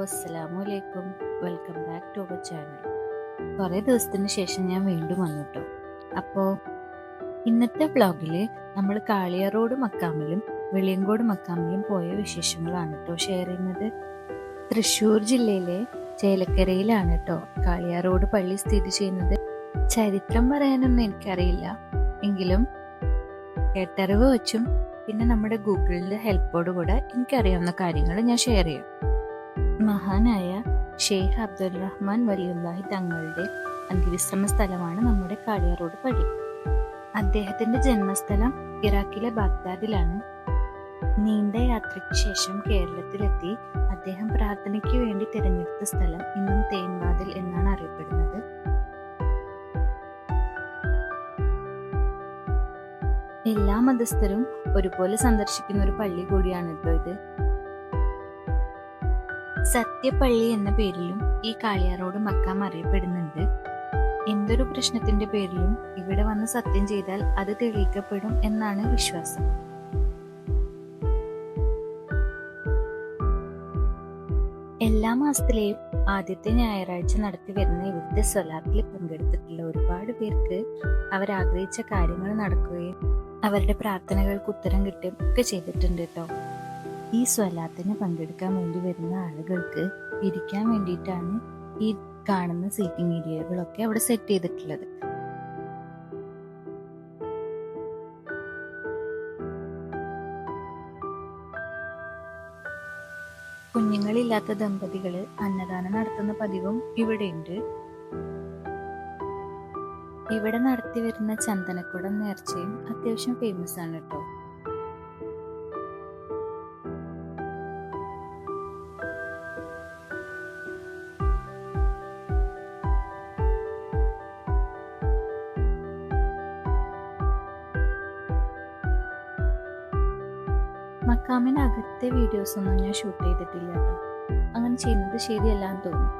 അസ്സലാമലൈക്കും. Welcome back to our channel. കുറേ ദിവസത്തിന് ശേഷം ഞാൻ വീണ്ടും വന്നിട്ടോ. അപ്പോൾ ഇന്നത്തെ വ്ളോഗിൽ നമ്മൾ കാളിയാറോഡ് മക്കാമിലും വെളിയങ്കോട് മക്കാമിലും പോയ വിശേഷങ്ങളാണ് കേട്ടോ ഷെയർ ചെയ്യുന്നത്. തൃശ്ശൂർ ജില്ലയിലെ ചേലക്കരയിലാണ് കേട്ടോ കാളിയാറോഡ് പള്ളി സ്ഥിതി ചെയ്യുന്നത്. ചരിത്രം പറയാനൊന്നും എനിക്കറിയില്ല, എങ്കിലും കേട്ടറിവ് വെച്ചും പിന്നെ നമ്മുടെ ഗൂഗിളിൻ്റെ ഹെൽപ്പോട് കൂടെ എനിക്കറിയാവുന്ന കാര്യങ്ങൾ ഞാൻ ഷെയർ ചെയ്യാം. മഹാനായ ഷെയ്ഖ് അബ്ദുൽ റഹ്മാൻ വലിയുല്ലാഹി തങ്ങളുടെ അന്ത്യവിശ്രമ സ്ഥലമാണ് നമ്മുടെ കാളിയാറോഡ് പള്ളി. അദ്ദേഹത്തിന്റെ ജന്മസ്ഥലം ഇറാഖിലെ ബാഗ്ദാദിലാണ്. നീണ്ട യാത്രയ്ക്ക് ശേഷം കേരളത്തിലെത്തി അദ്ദേഹം പ്രാർത്ഥനയ്ക്ക് വേണ്ടി തിരഞ്ഞെടുത്ത സ്ഥലം ഇന്നും തേൻവാതിൽ എന്നാണ് അറിയപ്പെടുന്നത്. എല്ലാ മതസ്ഥരും ഒരുപോലെ സന്ദർശിക്കുന്ന ഒരു പള്ളി കൂടിയാണ് കേട്ടോ ഇത്. സത്യപ്പള്ളി എന്ന പേരിലും ഈ കാളിയാറോഡ് മക്കാം അറിയപ്പെടുന്നുണ്ട്. എന്തൊരു പ്രശ്നത്തിന്റെ പേരിലും ഇവിടെ വന്ന് സത്യം ചെയ്താൽ അത് തെളിയിക്കപ്പെടും എന്നാണ് വിശ്വാസം. എല്ലാ മാസത്തിലെയും ആദ്യത്തെ ഞായറാഴ്ച നടത്തി വരുന്ന ഇവിടുത്തെ സ്വലാത്തിൽ പങ്കെടുത്തിട്ടുള്ള ഒരുപാട് പേർക്ക് അവരാഗ്രഹിച്ച കാര്യങ്ങൾ നടക്കുകയും അവരുടെ പ്രാർത്ഥനകൾക്ക് ഉത്തരം കിട്ടുകയും ഒക്കെ ചെയ്തിട്ടുണ്ട് കേട്ടോ. ഈ സ്വലാത്തിന് പങ്കെടുക്കാൻ വേണ്ടി വരുന്ന ആളുകൾക്ക് ഇരിക്കാൻ വേണ്ടിയിട്ടാണ് ഈ കാണുന്ന സീറ്റിംഗ് ഏരിയകളൊക്കെ അവിടെ സെറ്റ് ചെയ്തിട്ടുള്ളത്. കുഞ്ഞുങ്ങളില്ലാത്ത ദമ്പതികള് അന്നദാനം നടത്തുന്ന പതിവും ഇവിടെയുണ്ട്. ഇവിടെ നടത്തി വരുന്ന ചന്ദനക്കുടം നേർച്ചയും അത്യാവശ്യം ഫേമസ് ആണ് കേട്ടോ. മക്കാമിനകത്തെ വീഡിയോസ് ഒന്നും ഞാൻ ഷൂട്ട് ചെയ്തിട്ടില്ല കേട്ടോ. അങ്ങനെ ചെയ്യുന്നത് ശരിയല്ലാന്ന് തോന്നുന്നു.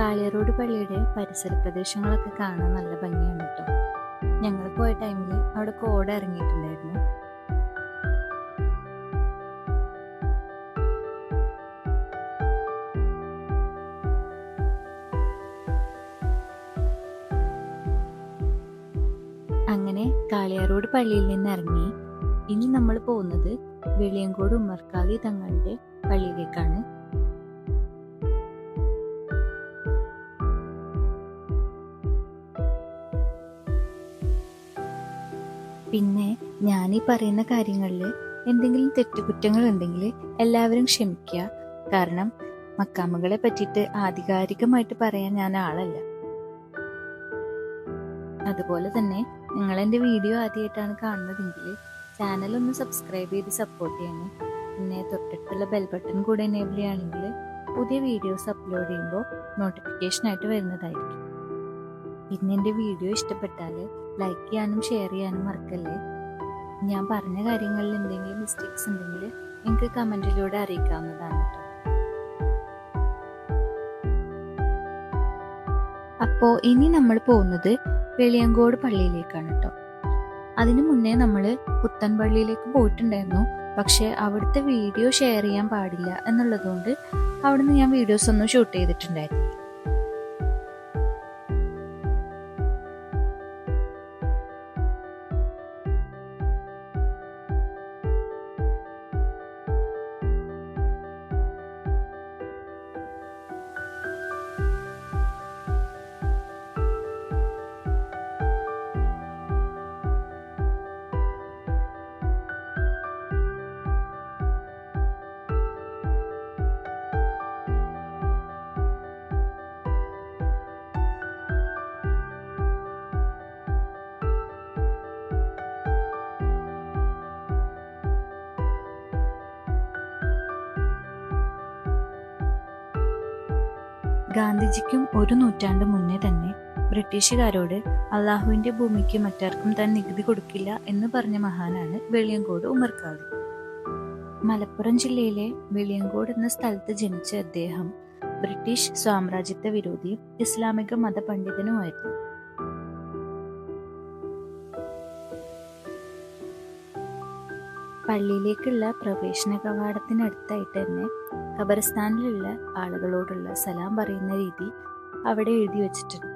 കാളിയാറോഡ് പള്ളിയുടെ പരിസര പ്രദേശങ്ങളൊക്കെ കാണാൻ നല്ല ഭംഗിയാണ് കേട്ടോ. ഞങ്ങൾ പോയ ടൈമിൽ അവിടെ കോട ഇറങ്ങിയിട്ടുണ്ടായിരുന്നു. അങ്ങനെ കാളിയാറോട് പള്ളിയിൽ നിന്ന് ഇറങ്ങി ഇനി നമ്മൾ പോകുന്നത് വെളിയങ്കോട് ഉമ്മർക്കാലി തങ്ങളുടെ പള്ളിയിലേക്കാണ്. പിന്നെ ഞാൻ ഈ പറയുന്ന കാര്യങ്ങളിൽ എന്തെങ്കിലും തെറ്റുകുറ്റങ്ങൾ ഉണ്ടെങ്കിൽ എല്ലാവരും ക്ഷമിക്കുക. കാരണം മക്കാമുകളെ പറ്റിയിട്ട് ആധികാരികമായിട്ട് പറയാൻ ഞാൻ ആളല്ല. അതുപോലെ തന്നെ നിങ്ങൾ എൻ്റെ വീഡിയോ ആദ്യമായിട്ടാണ് കാണുന്നതെങ്കിൽ ചാനൽ ഒന്ന് സബ്സ്ക്രൈബ് ചെയ്ത് സപ്പോർട്ട് ചെയ്യണം. പിന്നെ തൊട്ടടുത്തുള്ള ബെൽ ബട്ടൺ കൂടെ എനേബിൾ ചെയ്യുകയാണെങ്കിൽ പുതിയ വീഡിയോസ് അപ്ലോഡ് ചെയ്യുമ്പോൾ നോട്ടിഫിക്കേഷനായിട്ട് വരുന്നതായിരിക്കും. പിന്നെ എൻ്റെ വീഡിയോ ഇഷ്ടപ്പെട്ടാൽ ലൈക്ക് ചെയ്യാനും ഷെയർ ചെയ്യാനും മറക്കല്ലേ. ഞാൻ പറഞ്ഞ കാര്യങ്ങളിൽ എന്തെങ്കിലും മിസ്റ്റേക്സ് ഉണ്ടെങ്കിൽ നിങ്ങൾക്ക് കമൻറ്റിലൂടെ അറിയിക്കാവുന്നതാണ് കേട്ടോ. അപ്പോൾ ഇനി നമ്മൾ പോകുന്നത് വെളിയങ്കോട് പള്ളിയിലേക്കാണ് കേട്ടോ. അതിനു മുന്നേ നമ്മൾ പുത്തൻപള്ളിയിലേക്ക് പോയിട്ടുണ്ടായിരുന്നു. പക്ഷെ അവിടുത്തെ വീഡിയോ ഷെയർ ചെയ്യാൻ പാടില്ല എന്നുള്ളതുകൊണ്ട് അവിടുന്ന് ഞാൻ വീഡിയോസ് ഒന്നും ഷൂട്ട് ചെയ്തിട്ടുണ്ടായിരുന്നു. ഗാന്ധിജിക്കും ഒരു നൂറ്റാണ്ട് മുന്നേ തന്നെ ബ്രിട്ടീഷുകാരോട് അള്ളാഹുവിന്റെ ഭൂമിക്ക് മറ്റാർക്കും താൻ നികുതി കൊടുക്കില്ല എന്ന് പറഞ്ഞ മഹാനാണ് വെളിയങ്കോട് ഉമർഖാലി. മലപ്പുറം ജില്ലയിലെ വെളിയങ്കോട് എന്ന സ്ഥലത്ത് ജനിച്ച അദ്ദേഹം ബ്രിട്ടീഷ് സാമ്രാജ്യത്വ വിരോധിയും ഇസ്ലാമിക മതപണ്ഡിതനുമായിരുന്നു. പള്ളിയിലേക്കുള്ള പ്രവേശന കവാടത്തിനടുത്തായിട്ട് തന്നെ ഖബർസ്ഥാനിലുള്ള ആളുകളോടുള്ള സലാം പറയുന്ന രീതി അവിടെ എഴുതി വച്ചിട്ടുണ്ട്.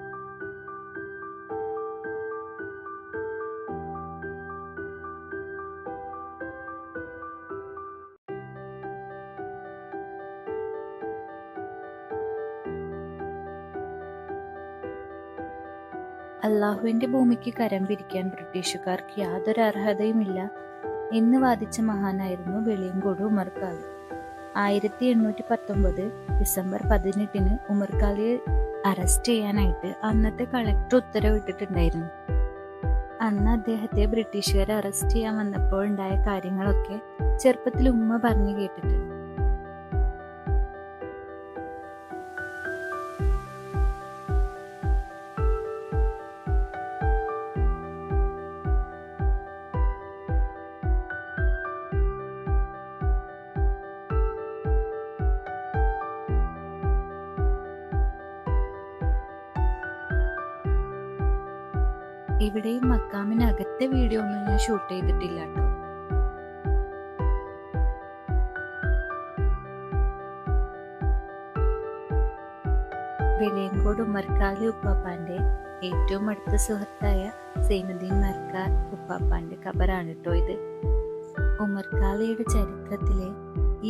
അള്ളാഹുവിന്റെ ഭൂമിക്ക് കരം പിരിക്കാൻ ബ്രിട്ടീഷുകാർക്ക് യാതൊരു അർഹതയുമില്ല എന്ന് വാദിച്ച മഹാനായിരുന്നു വെളിയങ്കോട് ഉമർഖാലി. 1819 ഡിസംബർ 18 ഉമർഖാലിയെ അറസ്റ്റ് ചെയ്യാനായിട്ട് അന്നത്തെ കളക്ടർ ഉത്തരവിട്ടിട്ടുണ്ടായിരുന്നു. അന്ന് അദ്ദേഹത്തെ ബ്രിട്ടീഷുകാർ അറസ്റ്റ് ചെയ്യാൻ വന്നപ്പോൾ ഉണ്ടായ കാര്യങ്ങളൊക്കെ ചെറുപ്പത്തിൽ ഉമ്മ പറഞ്ഞു കേട്ടിട്ടുണ്ട്. ഇവിടെയും മക്കാമിനകത്തെ വീഡിയോ ഒന്നും ഞാൻ ഷൂട്ട് ചെയ്തിട്ടില്ല കേട്ടോ. വെളിയങ്കോട് ഉമർഖാലി ഉപ്പാപ്പാന്റെ ഏറ്റവും അടുത്ത സുഹൃത്തായ സൈനുദ്ദീൻ മർക്കാർ ഉപ്പാപ്പാന്റെ ഖബറാണ് കേട്ടോ ഇത്. ഉമർഖാലിയുടെ ചരിത്രത്തിലെ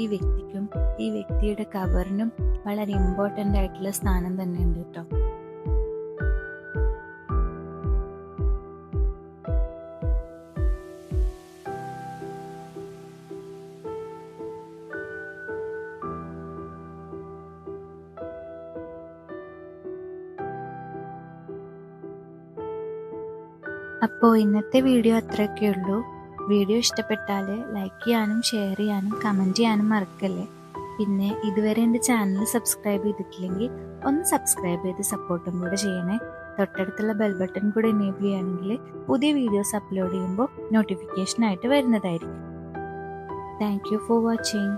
ഈ വ്യക്തിക്കും ഈ വ്യക്തിയുടെ ഖബറിനും വളരെ ഇമ്പോർട്ടൻ്റ് ആയിട്ടുള്ള സ്ഥാനം തന്നെയുണ്ട് കേട്ടോ. അപ്പോൾ ഇന്നത്തെ വീഡിയോ അത്രയൊക്കെ ഉള്ളൂ. വീഡിയോ ഇഷ്ടപ്പെട്ടാൽ ലൈക്ക് ചെയ്യാനും ഷെയർ ചെയ്യാനും കമൻറ്റ് ചെയ്യാനും മറക്കല്ലേ. പിന്നെ ഇതുവരെ എൻ്റെ ചാനൽ സബ്സ്ക്രൈബ് ചെയ്തിട്ടില്ലെങ്കിൽ ഒന്ന് സബ്സ്ക്രൈബ് ചെയ്ത് സപ്പോർട്ടും കൂടെ ചെയ്യണേ. തൊട്ടടുത്തുള്ള ബെൽ ബട്ടൺ കൂടെ എനേബിൾ ചെയ്യുകയാണെങ്കിൽ പുതിയ വീഡിയോസ് അപ്ലോഡ് ചെയ്യുമ്പോൾ നോട്ടിഫിക്കേഷനായിട്ട് വരുന്നതായിരിക്കും. Thank you for watching.